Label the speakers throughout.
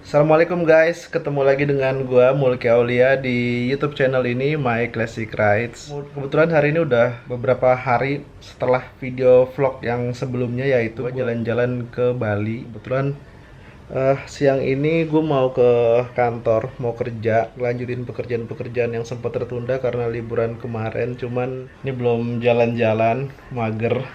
Speaker 1: Assalamualaikum guys, ketemu lagi dengan gua Mulki Aulia di YouTube channel ini My Classic Rides. Kebetulan hari ini udah beberapa hari setelah video vlog yang sebelumnya, yaitu gua jalan-jalan ke Bali. Kebetulan siang ini gue mau ke kantor, mau kerja, lanjutin pekerjaan-pekerjaan yang sempat tertunda karena liburan kemarin. Cuman ini belum jalan-jalan, mager.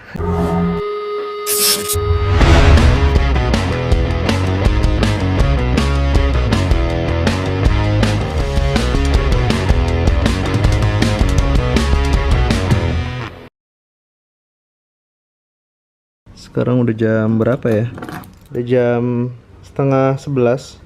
Speaker 1: Sekarang udah jam berapa ya? Udah jam setengah 11.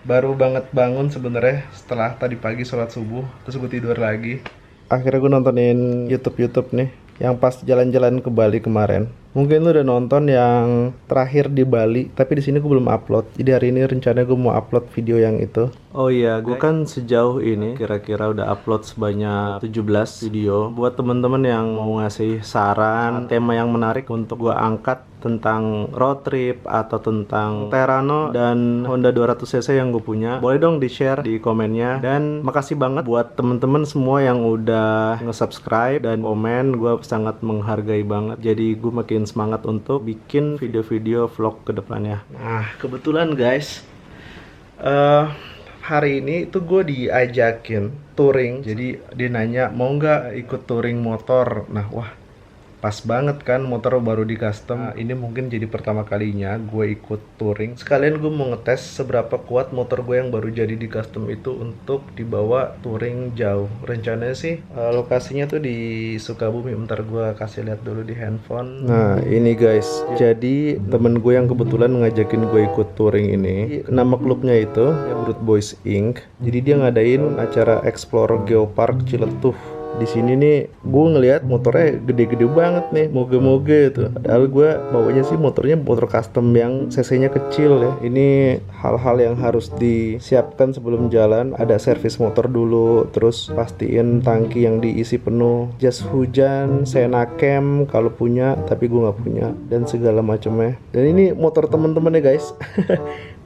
Speaker 1: Baru banget bangun sebenarnya setelah tadi pagi sholat subuh, terus gue tidur lagi. Akhirnya gue nontonin YouTube nih yang pas jalan-jalan ke Bali kemarin. Mungkin lu udah nonton yang terakhir di Bali, tapi di sini gue belum upload. Jadi hari ini rencananya gue mau upload video yang itu. Oh iya, gue kan sejauh ini kira-kira udah upload sebanyak 17 video. Buat temen-temen yang mau ngasih saran, tema yang menarik untuk gue angkat tentang road trip atau tentang Terrano dan Honda 200cc yang gue punya, boleh dong di-share di komennya. Dan makasih banget buat temen-temen semua yang udah nge-subscribe dan komen, gue sangat menghargai banget. Jadi gue makin semangat untuk bikin video-video vlog ke depannya. Nah, kebetulan guys, hari ini itu gue diajakin touring. Jadi dia nanya mau nggak ikut touring motor. Nah, wah, pas banget kan, motor baru di custom. Ini mungkin jadi pertama kalinya gue ikut touring. Sekalian gue mau ngetes seberapa kuat motor gue yang baru jadi di custom itu untuk dibawa touring jauh. Rencananya sih lokasinya tuh di Sukabumi. Bentar gue kasih lihat dulu di handphone. Nah ini guys, jadi temen gue yang kebetulan ngajakin gue ikut touring ini, nama klubnya itu Brute Boys Inc. Jadi dia ngadain acara Explore Geopark Ciletuh. Di sini nih gue ngelihat motornya gede-gede banget nih, moge-moge tuh. Padahal gue bawanya sih motornya motor custom yang cc-nya kecil ya. Ini hal-hal yang harus disiapkan sebelum jalan. Ada servis motor dulu, terus pastiin tangki yang diisi penuh, jas hujan, Senacam kalau punya, tapi gue nggak punya, dan segala macamnya. Dan ini motor temen-temen ya guys.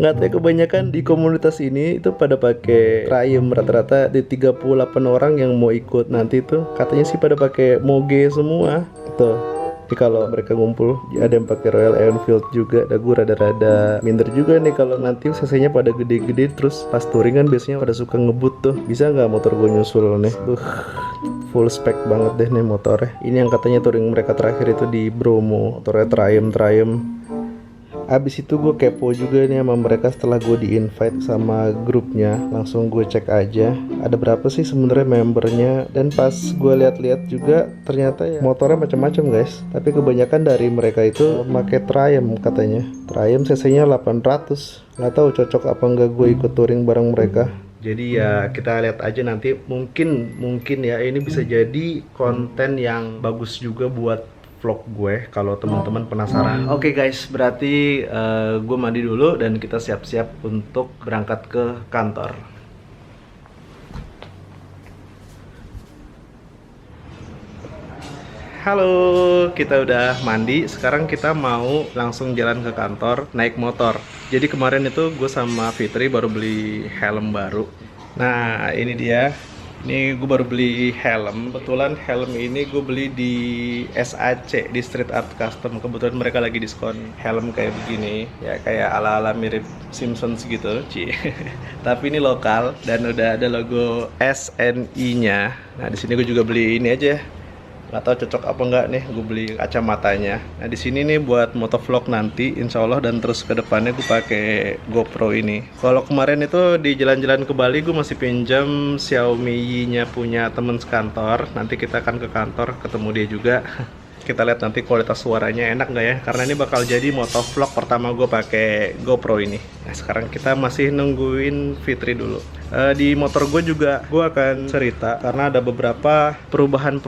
Speaker 1: Nggak tahu, kebanyakan di komunitas ini itu pada pakai Triumph, rata-rata di 38 orang yang mau ikut nanti tuh katanya sih pada pakai Moge semua tuh. Jadi kalau mereka ngumpul ada yang pakai Royal Enfield juga. Dan gue rada-rada minder juga nih kalau nanti cc-nya pada gede-gede, terus pas touring kan biasanya pada suka ngebut tuh. Bisa nggak motor gue nyusul nih tuh. Full spec banget deh nih motornya. Ini yang katanya touring mereka terakhir itu di Bromo, motornya Triumph. Abis itu gue kepo juga nih sama mereka setelah gue di-invite sama grupnya. Langsung gue cek aja ada berapa sih sebenarnya membernya. Dan pas gue lihat-lihat juga ternyata ya motornya macam-macam guys. Tapi kebanyakan dari mereka itu pakai Triumph katanya. Triumph cc-nya 800. Nggak tahu cocok apa enggak gue ikut touring bareng mereka. Jadi ya kita lihat aja nanti. Mungkin ya ini bisa jadi konten yang bagus juga buat vlog gue kalau teman-teman penasaran. Oke guys, berarti gue mandi dulu dan kita siap-siap untuk berangkat ke kantor. Halo, kita udah mandi. Sekarang kita mau langsung jalan ke kantor naik motor. Jadi kemarin itu gue sama Fitri baru beli helm baru. Nah ini dia. Ini gue baru beli helm. Kebetulan helm ini gue beli di SAC, di Street Art Custom. Kebetulan mereka lagi diskon helm kayak begini, ya kayak ala-ala mirip Simpsons gitu, tapi ini lokal dan udah ada logo SNI-nya. Nah di sini gue juga beli ini aja. Nggak tahu cocok apa enggak nih, gue beli kacamatanya. Nah di sini nih buat motovlog nanti insya Allah, dan terus ke depannya gue pakai GoPro ini. Kalau kemarin itu di jalan-jalan ke Bali gue masih pinjam Xiaomi-nya punya temen sekantor. Nanti kita akan ke kantor ketemu dia juga. Kita lihat nanti kualitas suaranya enak nggak ya, karena ini bakal jadi motovlog pertama gue pakai GoPro ini. Nah sekarang kita masih nungguin Fitri dulu. Di motor gue juga gue akan cerita karena ada beberapa perubahan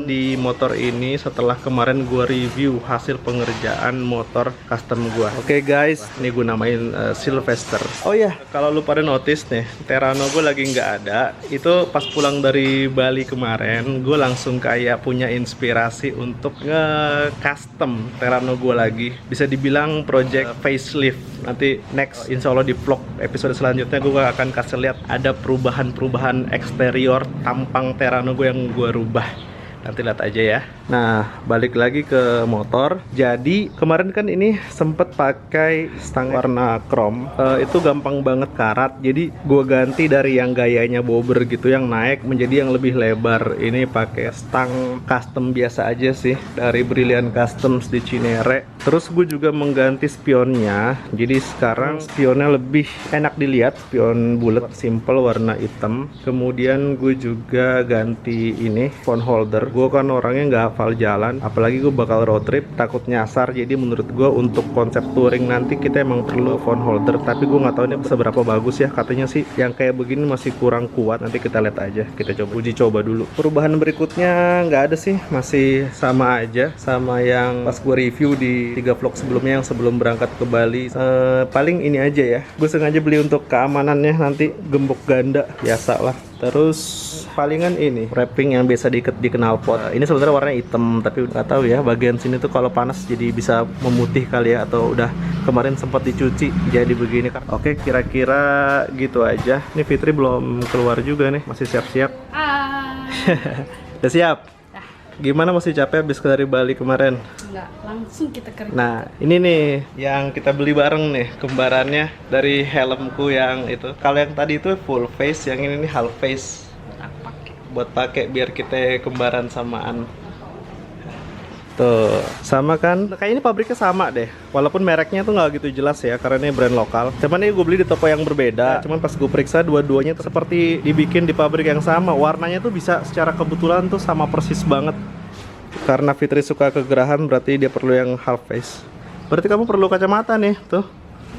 Speaker 1: di motor ini setelah kemarin gue review hasil pengerjaan motor custom gue. Oke guys, ini gue namain Sylvester. Oh ya, kalau lu pada notice nih, Terrano gue lagi nggak ada. Itu pas pulang dari Bali kemarin, gue langsung kayak punya inspirasi untuk nge-custom Terrano gue lagi. Bisa dibilang project facelift. Nanti next insya Allah di vlog episode selanjutnya gue akan kasih lihat ada perubahan eksterior tampang Terrano gue yang gue rubah. Nanti lihat aja ya. Nah, balik lagi ke motor. Jadi kemarin kan ini sempet pakai stang warna chrome. Itu gampang banget karat. Jadi gue ganti dari yang gayanya bobber gitu, yang naik menjadi yang lebih lebar. Ini pakai stang custom biasa aja sih, dari Brilliant Customs di Cinere. Terus gue juga mengganti spionnya. Jadi sekarang spionnya lebih enak dilihat, spion bulat simple warna hitam. Kemudian gue juga ganti ini phone holder. Gue kan orangnya nggak hafal jalan, apalagi gue bakal road trip, takut nyasar. Jadi menurut gue untuk konsep touring nanti kita emang perlu phone holder, tapi gue nggak tahu ini seberapa bagus ya. Katanya sih yang kayak begini masih kurang kuat, nanti kita lihat aja, kita coba uji coba dulu. Perubahan berikutnya nggak ada sih, masih sama aja sama yang pas gue review di 3 vlog sebelumnya yang sebelum berangkat ke Bali. Paling ini aja ya, gue sengaja beli untuk keamanannya, nanti gembok ganda biasa lah. Terus palingan ini wrapping yang biasa diikat di knalpot. Ini sebenarnya warnanya hitam, tapi nggak tahu ya, bagian sini tuh kalau panas jadi bisa memutih kali ya, atau udah kemarin sempat dicuci jadi begini kan. Oke, kira-kira gitu aja. Ini Fitri belum keluar juga nih, masih siap-siap. Udah siap? Gimana, masih capek habis dari Bali kemarin?
Speaker 2: Enggak, langsung kita kerja.
Speaker 1: Nah, ini nih yang kita beli bareng nih, kembarannya dari helmku yang itu. Kalau yang tadi itu full face, yang ini nih half face. Buat pakai biar kita kembaran samaan. Tuh, sama kan? Kayak ini pabriknya sama deh. Walaupun mereknya tuh nggak gitu jelas ya, karena ini brand lokal. Cuman ini gue beli di toko yang berbeda. Cuman pas gue periksa dua-duanya tuh seperti dibikin di pabrik yang sama. Warnanya tuh bisa secara kebetulan tuh sama persis banget. Karena Fitri suka kegerahan, berarti dia perlu yang half face. Berarti kamu perlu kacamata nih, tuh.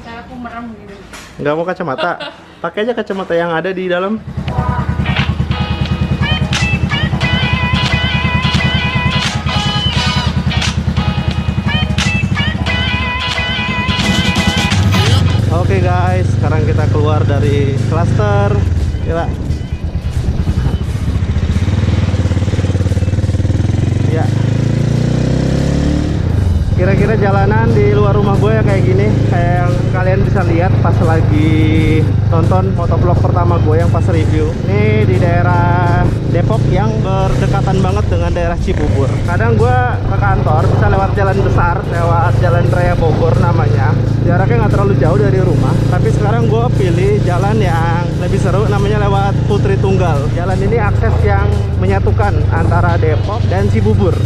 Speaker 2: Cara aku merem gitu.
Speaker 1: Nggak mau kacamata? Pakai aja kacamata yang ada di dalam. Oke guys, sekarang kita keluar dari klaster. Gila. Ya. Kira-kira jalanan di luar rumah gue ya kayak gini, kayak yang kalian bisa lihat pas lagi nonton motovlog pertama gue yang pas review. Ini di daerah Depok yang berdekatan banget dengan daerah Cibubur. Kadang gue ke kantor bisa lewat jalan besar, lewat jalan raya Bogor namanya. Jaraknya nggak terlalu jauh dari rumah, tapi sekarang gue pilih jalan yang lebih seru, namanya lewat Putri Tunggal. Jalan ini akses yang menyatukan antara Depok dan Cibubur.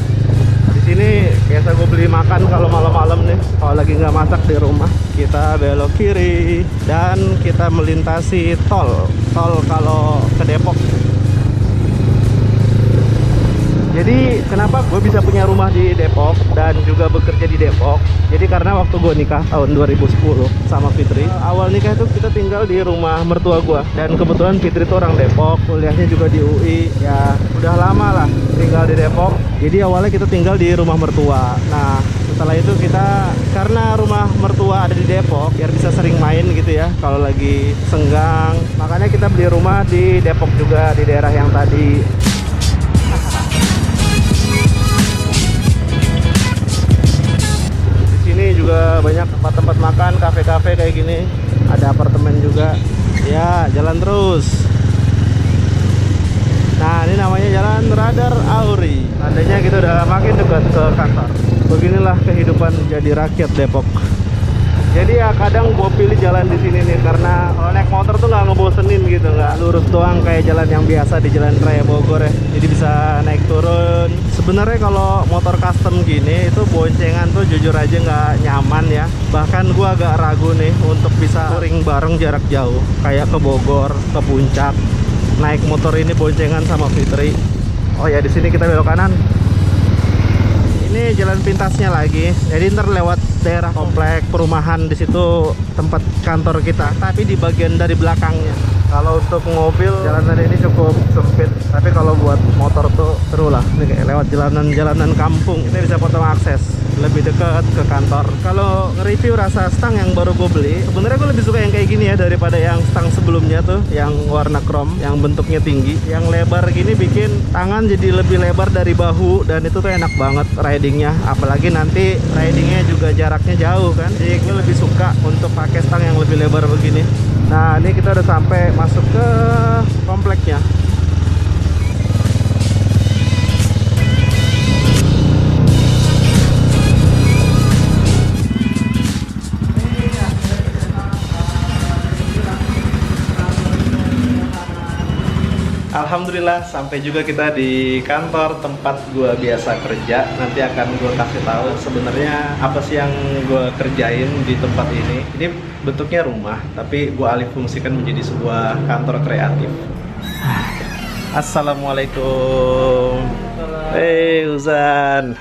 Speaker 1: Di sini biasa gue beli makan kalau malam-malam nih, kalau lagi nggak masak di rumah. Kita belok kiri dan kita melintasi tol kalau ke Depok. Jadi kenapa gue bisa punya rumah di Depok dan juga bekerja di Depok? Jadi karena waktu gue nikah tahun 2010 sama Fitri, awal nikah itu kita tinggal di rumah mertua gue. Dan kebetulan Fitri itu orang Depok, kuliahnya juga di UI. Ya udah lama lah tinggal di Depok. Jadi awalnya kita tinggal di rumah mertua. Nah setelah itu kita, karena rumah mertua ada di Depok, biar bisa sering main gitu ya kalau lagi senggang, makanya kita beli rumah di Depok juga, di daerah yang tadi. Ini juga banyak tempat-tempat makan, kafe-kafe kayak gini. Ada apartemen juga. Ya, jalan terus. Nah, ini namanya Jalan Radar Auri. Tandanya kita udah makin dekat ke kantor. Beginilah kehidupan jadi rakyat Depok. Jadi ya kadang gue pilih jalan di sini nih, karena kalau naik motor tuh nggak ngebosenin gitu, nggak lurus doang kayak jalan yang biasa di Jalan Raya Bogor ya. Jadi bisa naik turun. Sebenarnya kalau motor custom gini itu boncengan tuh jujur aja nggak nyaman ya. Bahkan gue agak ragu nih untuk bisa touring bareng jarak jauh, kayak ke Bogor, ke Puncak. Naik motor ini boncengan sama Fitri. Oh ya, di sini kita belok kanan. Ini jalan pintasnya lagi. Jadi ntar lewat daerah komplek perumahan, di situ tempat kantor kita, tapi di bagian dari belakangnya. Kalau untuk mobil jalanan ini cukup sempit, tapi kalau buat motor tuh seru lah. Ini kayak lewat jalanan-jalanan kampung, kita bisa potong akses. lebih dekat ke kantor. Kalau nge-review rasa stang yang baru gue beli, sebenarnya gue lebih suka yang kayak gini ya daripada yang stang sebelumnya tuh, yang warna chrome, yang bentuknya tinggi. Yang lebar gini bikin tangan jadi lebih lebar dari bahu, dan itu tuh enak banget ridingnya. Apalagi nanti ridingnya juga jaraknya jauh kan. Jadi gue lebih suka untuk pakai stang yang lebih lebar begini. Nah, ini kita udah sampai masuk ke kompleknya. Alhamdulillah sampai juga kita di kantor tempat gua biasa kerja. Nanti akan gua kasih tahu sebenarnya apa sih yang gua kerjain di tempat ini. Ini bentuknya rumah, tapi gua alih fungsikan menjadi sebuah kantor kreatif. Assalamualaikum. Hey Uzan.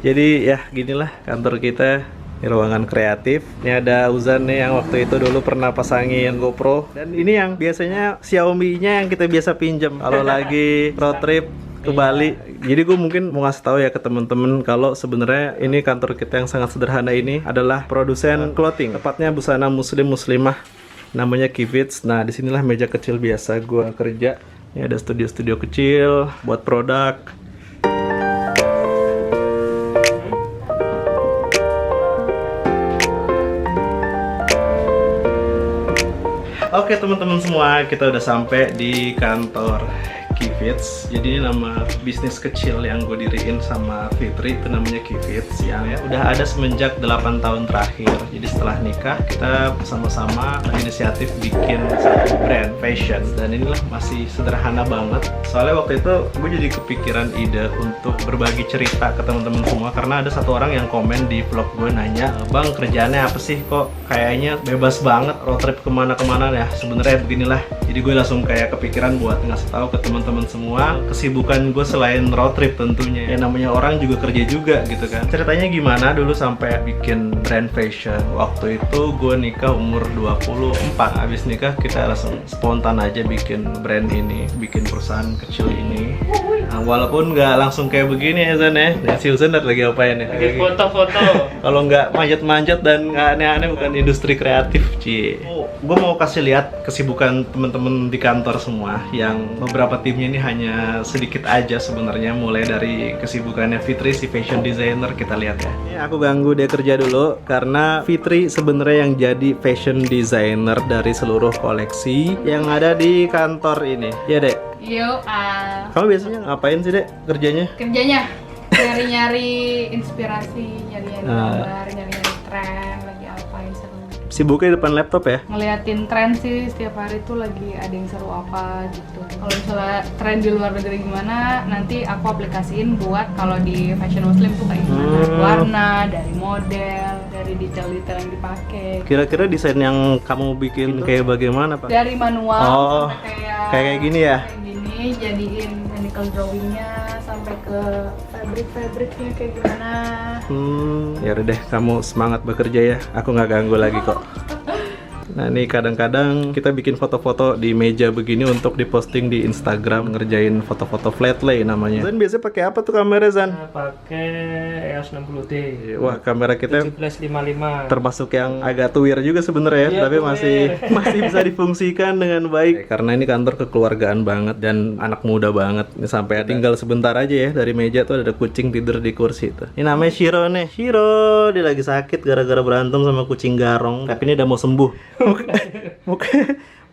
Speaker 1: Jadi ya ginilah kantor kita. Ini ruangan kreatif. Ini ada Uzan nih yang waktu itu dulu pernah pasangin GoPro. Dan ini yang biasanya Xiaomi-nya yang kita biasa pinjam kalau lagi road trip ke Bali. Jadi gue mungkin mau ngasih tahu ya ke temen-temen kalau sebenarnya ini kantor kita yang sangat sederhana ini adalah produsen clothing. Tepatnya busana muslim muslimah. Namanya Kivits. Nah disinilah meja kecil biasa gue kerja. Ini ada studio-studio kecil buat produk. Oke teman-teman semua, kita udah sampai di kantor Kivits. Jadi ini nama bisnis kecil yang gue diriin sama Fitri, itu namanya Kivits yang ya udah ada semenjak 8 tahun terakhir. Jadi setelah nikah kita sama-sama berinisiatif bikin satu brand fashion, dan inilah masih sederhana banget. Soalnya waktu itu gue jadi kepikiran ide untuk berbagi cerita ke teman-teman semua, karena ada satu orang yang komen di vlog gue nanya, "Bang, kerjaannya apa sih? Kok kayaknya bebas banget road trip kemana-kemana ya?" Sebenarnya beginilah. Jadi gue langsung kayak kepikiran buat ngasih tahu ke teman-teman semua kesibukan gue selain road trip tentunya. Ya namanya orang juga kerja juga gitu kan. Ceritanya gimana dulu sampai bikin brand fashion. Waktu itu gue nikah umur 24. Habis nikah kita langsung spontan aja bikin brand ini, bikin perusahaan kecil ini. Nah, walaupun nggak langsung kayak begini ya Zan ya. Nah, si Uzan lagi ngapain ya?
Speaker 3: Lagi foto-foto.
Speaker 1: Kalau nggak manjat-manjat dan nggak aneh-aneh bukan industri kreatif, Ci. Gue mau kasih lihat kesibukan temen-temen di kantor semua, yang beberapa timnya ini hanya sedikit aja sebenarnya, mulai dari kesibukannya Fitri si fashion designer. Kita lihat ya. Ini aku ganggu dia kerja dulu karena Fitri sebenarnya yang jadi fashion designer dari seluruh koleksi yang ada di kantor ini. Ya, Dek.
Speaker 2: Yuk,
Speaker 1: Kamu biasanya ngapain sih, Dek, kerjanya?
Speaker 2: kerjanya nyari-nyari inspirasi, nyari-nyari gambar, nyari-nyari tren, lagi apa yang seru.
Speaker 1: Sibuknya di depan laptop ya?
Speaker 2: Ngeliatin tren sih, setiap hari tuh lagi ada yang seru apa gitu. Kalau misalnya tren di luar negeri gimana, nanti aku aplikasiin buat kalau di fashion muslim tuh kayak gimana. Warna, dari model, dari detail-detail yang dipakai.
Speaker 1: Kira-kira desain yang kamu bikin kayak bagaimana, Pak?
Speaker 2: Dari manual sampai
Speaker 1: kayak gini ya?
Speaker 2: Kayak gini, jadiin technical drawingnya sampai ke fabric-fabricnya kayak gimana.
Speaker 1: Ya udah deh, kamu semangat bekerja ya. Aku nggak ganggu lagi kok. Nah ini kadang-kadang kita bikin foto-foto di meja begini untuk diposting di Instagram, ngerjain foto-foto flat lay namanya. Zan biasanya pakai apa tuh kamera Zan?
Speaker 3: Pakai EOS 60D.
Speaker 1: Wah, kamera kita
Speaker 3: 1755.
Speaker 1: termasuk yang agak tuir juga sebenarnya ya,
Speaker 3: Iya,
Speaker 1: tapi
Speaker 3: tuir.
Speaker 1: masih bisa difungsikan dengan baik. Karena ini kantor kekeluargaan banget dan anak muda banget. Ini sampai tinggal sebentar aja ya dari meja tuh ada kucing tidur di kursi tuh. Ini namanya Shiro nih. Shiro, dia lagi sakit gara-gara berantem sama kucing garong. Tapi ini udah mau sembuh.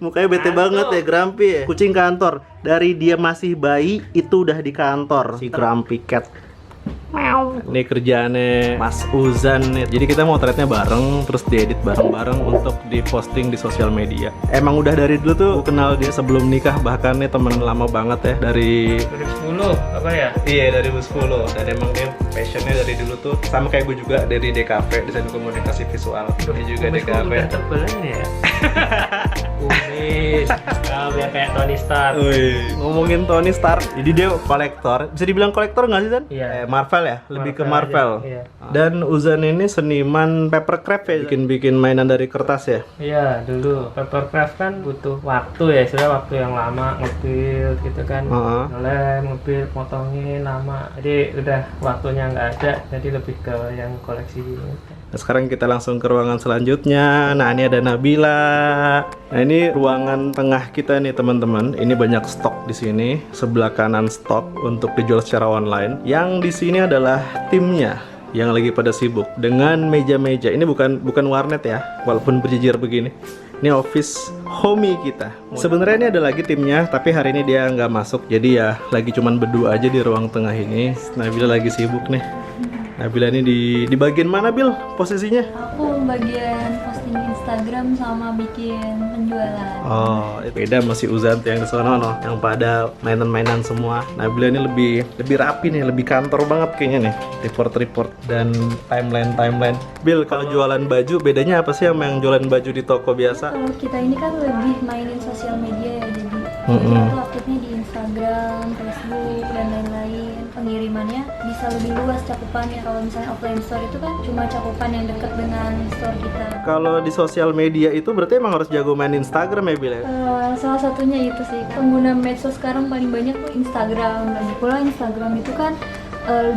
Speaker 1: Mukanya bete banget ya, grumpy ya. Kucing kantor dari dia masih bayi itu udah di kantor si grumpy cat. Ini kerjaannya Mas Uzan nih. Jadi kita mau threadnya bareng, terus diedit bareng-bareng untuk diposting di sosial media. Emang udah dari dulu tuh aku kenal dia sebelum nikah, bahkan nih temen lama banget ya, dari
Speaker 3: 2010 apa ya?
Speaker 1: Iya, dari 2010. Dan emang dia passionnya dari dulu tuh sama kayak gue juga, dari DKV, desain komunikasi visual. Dia juga DKV.
Speaker 3: Udah tebelan ya? Kumis. Kalau yang kayak Tony Stark.
Speaker 1: Wih, ngomongin Tony Stark, jadi dia kolektor. Bisa dibilang kolektor nggak sih, San?
Speaker 3: Iya.
Speaker 1: Marvel Marvel ya, lebih ke
Speaker 3: Marvel
Speaker 1: Marvel.
Speaker 3: aja, iya.
Speaker 1: Dan Uzan ini seniman papercraft ya, bikin mainan dari kertas ya.
Speaker 3: Iya, dulu papercraft kan butuh waktu ya, sudah waktu yang lama ngebuild gitu kan. Ngelem, ngebuild, potongin lama. Jadi udah waktunya nggak ada, jadi lebih ke yang koleksi gitu.
Speaker 1: Nah, sekarang kita langsung ke ruangan selanjutnya. Nah, ini ada Nabila. Nah, ini ruangan tengah kita nih, teman-teman. Ini banyak stok di sini. Sebelah kanan stok untuk dijual secara online. Yang di sini adalah timnya yang lagi pada sibuk dengan meja-meja. Ini bukan warnet ya, walaupun berjejer begini. Ini office homey kita. Sebenarnya ini ada lagi timnya, tapi hari ini dia nggak masuk. Jadi ya lagi cuman berdua aja di ruang tengah ini. Nabila lagi sibuk nih. Nabila ini di bagian mana, Bil, posisinya?
Speaker 4: Aku bagian posting Instagram sama bikin penjualan.
Speaker 1: Oh, beda masih Uzan tuh yang di sono no, yang pada mainan-mainan semua. Nabila ini lebih rapi nih, lebih kantor banget kayaknya nih. Report dan timeline. Bil, kalau jualan baju bedanya apa sih sama yang jualan baju di toko biasa?
Speaker 4: Kalau kita ini kan lebih mainin sosial media ya, jadi kita tuh aktifnya di Instagram, Facebook dan lain-lain. Pengirimannya bisa lebih luas cakupannya. Kalau misalnya offline store itu kan cuma cakupan yang dekat dengan store kita.
Speaker 1: Kalau di sosial media itu berarti emang harus jago main Instagram ya, Bil ya?
Speaker 4: Salah satunya itu sih, pengguna medsos sekarang paling banyak tuh Instagram. Lagi pula Instagram itu kan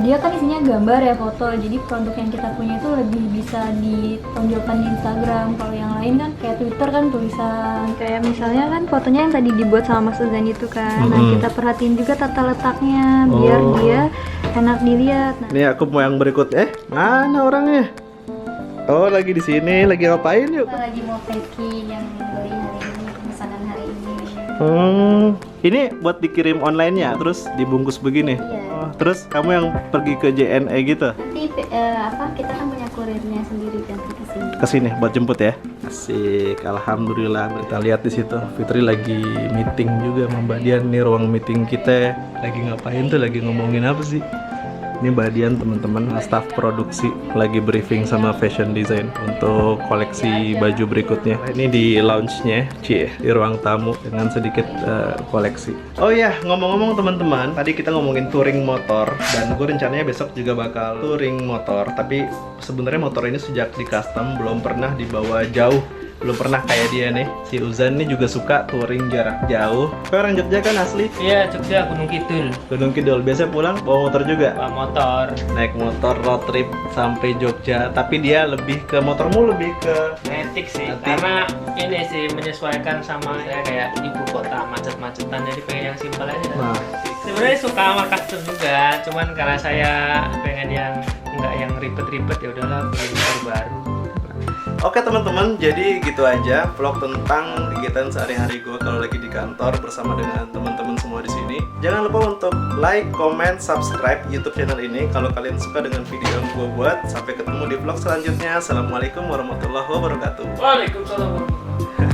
Speaker 4: dia kan isinya gambar ya, foto, jadi produk yang kita punya itu lebih bisa ditonjolkan di Instagram. Kalau yang lain kan kayak Twitter kan tulisan, kayak misalnya kan fotonya yang tadi dibuat sama Mas Uzan itu kan. Nah, kita perhatiin juga tata letaknya biar dia enak dilihat. Nah,
Speaker 1: Nih aku mau yang berikut. Mana orangnya? Oh, lagi di sini, lagi ngapain yuk?
Speaker 4: kita lagi mau packing yang beli hari ini, pesanan hari ini.
Speaker 1: Ini buat dikirim online ya, terus dibungkus begini.
Speaker 4: Iya.
Speaker 1: Oh, terus kamu yang pergi ke JNE gitu?
Speaker 4: Nanti kita kan punya kurirnya sendiri kan ke sini.
Speaker 1: Kesini buat jemput ya. Asik, alhamdulillah. Kita lihat di situ Fitri lagi meeting juga sama Mbak Dian nih, ruang meeting kita. Lagi ngapain tuh? Lagi ngomongin apa sih? Ini Mbak Dian, teman-teman, staf produksi lagi briefing sama fashion design untuk koleksi baju berikutnya. Ini di lounge-nya, di ruang tamu dengan sedikit koleksi. Oh ya, ngomong-ngomong teman-teman, tadi kita ngomongin touring motor dan gue rencananya besok juga bakal touring motor. Tapi sebenarnya motor ini sejak di custom belum pernah dibawa jauh. Belum pernah kayak dia nih. Si Uzan nih juga suka touring jarak jauh. Kau orang Jogja kan asli?
Speaker 3: Iya, Jogja, Gunung Kidul.
Speaker 1: Gunung Kidul. Biasanya pulang bawa motor juga?
Speaker 3: Bawa motor.
Speaker 1: Naik motor road trip sampai Jogja. Tapi dia lebih ke motormu lebih ke
Speaker 3: Matic sih,
Speaker 1: Matic.
Speaker 3: karena ini sih menyesuaikan sama saya kayak ibu kota macet-macetan, jadi pengen yang simpel aja.
Speaker 1: Nah.
Speaker 3: Sebenarnya suka sama custom juga, cuman karena saya pengen yang nggak yang ribet-ribet, ya udahlah beli motor baru.
Speaker 1: Oke teman-teman, jadi gitu aja vlog tentang kegiatan sehari-hari gue kalau lagi di kantor bersama dengan teman-teman semua di sini. Jangan lupa untuk like, comment, subscribe YouTube channel ini kalau kalian suka dengan video yang gue buat. Sampai ketemu di vlog selanjutnya. Assalamualaikum warahmatullahi wabarakatuh.
Speaker 3: Waalaikumsalam.